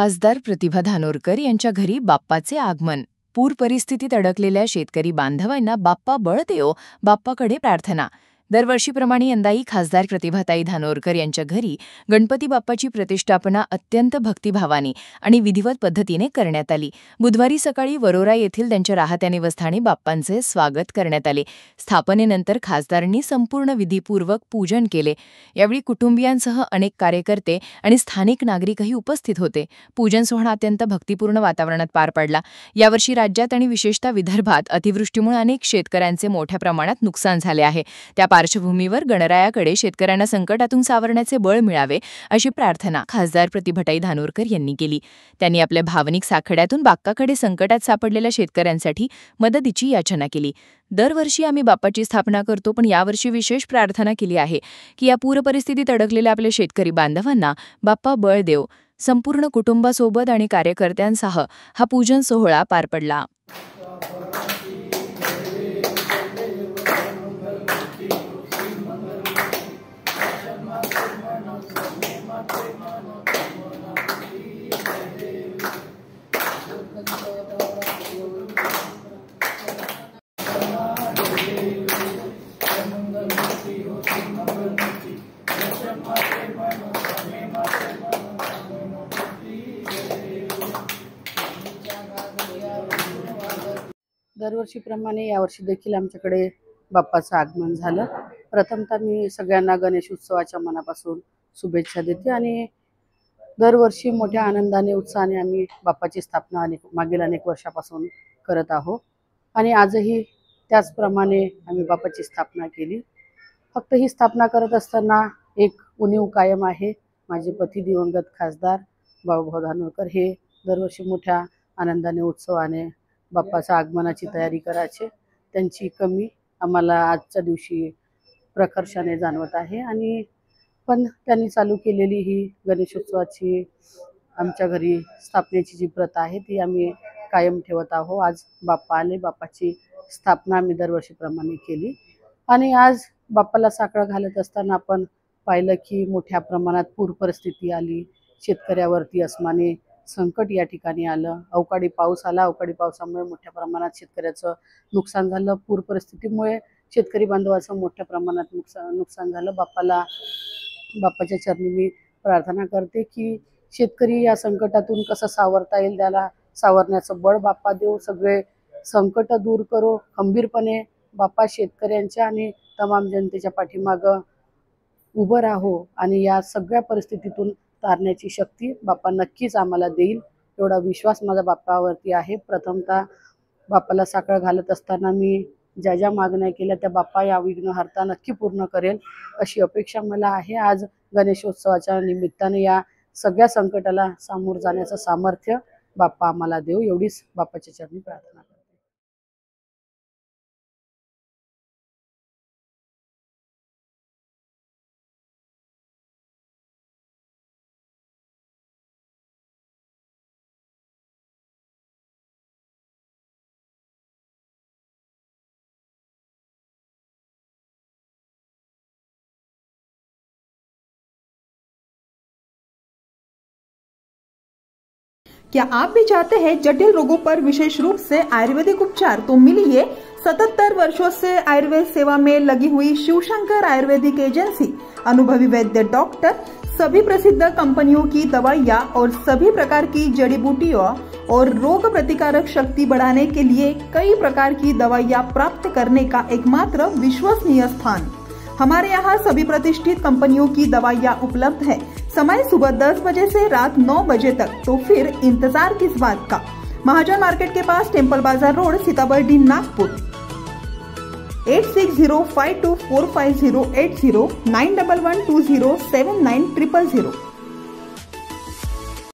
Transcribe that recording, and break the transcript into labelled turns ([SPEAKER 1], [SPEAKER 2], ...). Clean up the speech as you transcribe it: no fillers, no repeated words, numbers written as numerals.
[SPEAKER 1] खासदार प्रतिभा धानोरकर यांच्या घरी बाप्पाचे आगमन. पूर परिस्थितीत अडकलेल्या शेतकरी बांधवांना बाप्पा बळ देवो, बाप्पाकडे प्रार्थना. दरवर्षीप्रमाणे यंदाही खासदार प्रतिभाताई धानोरकर यांच्या घरी गणपती बाप्पाची प्रतिष्ठापना अत्यंत भक्तिभावाने आणि विधिवत पद्धतीने करण्यात आली. बुधवारी सकाळी वरोरा येथील त्यांच्या राहत्या निवस्थानी बाप्पांचे स्वागत करण्यात आले. स्थापनेनंतर खासदारांनी संपूर्ण विधीपूर्वक पूजन केले. यावेळी कुटुंबियांसह अनेक कार्यकर्ते आणि स्थानिक नागरिकही उपस्थित होते. पूजन सोहळा अत्यंत भक्तिपूर्ण वातावरणात पार पडला. यावर्षी राज्यात आणि विशेषतः विदर्भात अतिवृष्टीमुळे अनेक शेतकऱ्यांचे मोठ्या प्रमाणात नुकसान झाले आहे. त्या पार्श्वभूमीवर गणरायाकडे शेतकऱ्यांना संकटातून सावरण्याचे बळ मिळावे अशी प्रार्थना खासदार प्रतिभाताई धानोरकर यांनी केली. त्यांनी आपल्या भावनिक साखळ्यातून बाप्पाकडे संकटात सापडलेल्या शेतकऱ्यांसाठी मदतीची याचना केली. दरवर्षी आम्ही बाप्पाची स्थापना करतो, पण यावर्षी विशेष प्रार्थना केली आहे की या पूर परिस्थितीत अडकलेल्या आपल्या शेतकरी बांधवांना बाप्पा बळ देव. संपूर्ण कुटुंबासोबत आणि कार्यकर्त्यांसह हा पूजन सोहळा पार पडला.
[SPEAKER 2] दरवर्षीप्रमाणे यावर्षी देखील आमच्याकडे बाप्पाचं आगमन झालं. प्रथमतः मी सगळ्यांना गणेश उत्सवाच्या मनापासून शुभेच्छा देते आणि दरवर्षी मोठ्या आनंदाने उत्साहाने आम्ही बाप्पाची स्थापना मागील अनेक वर्षापासून करत आहोत आणि आजही त्याचप्रमाणे आम्ही बाप्पाची स्थापना केली. फक्त ही स्थापना करत असताना एक उणीव कायम आहे. माझे पती दिवंगत खासदार बाळूभाऊ धानोरकर हे दरवर्षी मोठ्या आनंदाने उत्सवाने बाप्पाच्या आगमनाची तयारी करायचे. त्यांची कमी आम्हाला आजच्या दिवशी प्रकर्षाने जाणवत आहे आणि पण त्यांनी चालू केलेली ही गणेशोत्सवाची आमच्या घरी स्थापनेची जी प्रथा आहे ती आम्ही कायम ठेवत आहोत. आज बाप्पा आले, बाप्पाची स्थापना आम्ही दरवर्षीप्रमाणे केली आणि आज बाप्पाला साकडं घालत असताना आपण पाहिलं की मोठ्या प्रमाणात पूर परिस्थिती आली. शेतकऱ्यावरती अस्माने संकट या ठिकाणी आलं. अवकाळी पाऊस आला. अवकाळी पावसामुळे मोठ्या प्रमाणात शेतकऱ्याचं नुकसान झालं. पूर परिस्थितीमुळे शेतकरी बांधवाचं मोठ्या प्रमाणात नुकसान झालं. बाप्पाच्या चरणी मी प्रार्थना करते की शेतकरी या संकटातून कसं सावरता येईल त्याला सावरण्याचं बळ बाप्पा देव. सगळे संकट दूर करो. खंबीरपणे बाप्पा शेतकऱ्यांच्या आणि तमाम जनतेच्या पाठीमागं उभं राहो आणि या सगळ्या परिस्थितीतून तारण्याची शक्ती बाप्पा नक्कीच आम्हाला देईल एवढा विश्वास माझा बाप्पावरती आहे. प्रथमतः बाप्पाला साकडं घालत असताना मी ज्या ज्या मागण्या केल्या त्या बाप्पा या विघ्नहर्ता नक्की पूर्ण करेल अशी अपेक्षा मला आहे. आज गणेशोत्सवाच्या निमित्ताने या सगळ्या संकटाला सामोरं जाण्याचं सामर्थ्य बाप्पा आम्हाला देव एवढीच बाप्पाच्या चरणी प्रार्थना करते.
[SPEAKER 3] क्या आप भी चाहते हैं जटिल रोगों पर विशेष रूप से आयुर्वेदिक उपचार? तो मिलिए 77 वर्षों से आयुर्वेद सेवा में लगी हुई शिवशंकर आयुर्वेदिक एजेंसी, अनुभवी वैद्य डॉक्टर, सभी प्रसिद्ध कंपनियों की दवाइयाँ और सभी प्रकार की जड़ी बूटियों और रोग प्रतिकारक शक्ति बढ़ाने के लिए कई प्रकार की दवाइयाँ प्राप्त करने का एकमात्र विश्वसनीय स्थान। हमारे यहाँ सभी प्रतिष्ठित कंपनियों की दवाइयाँ उपलब्ध है। समय सुबह 10 बजे से रात 9 बजे तक, तो फिर इंतजार किस बात का। महाजन मार्केट के पास टेम्पल बाजार रोड, सीताबर्डी, नागपुर। 8605245080 9112079000।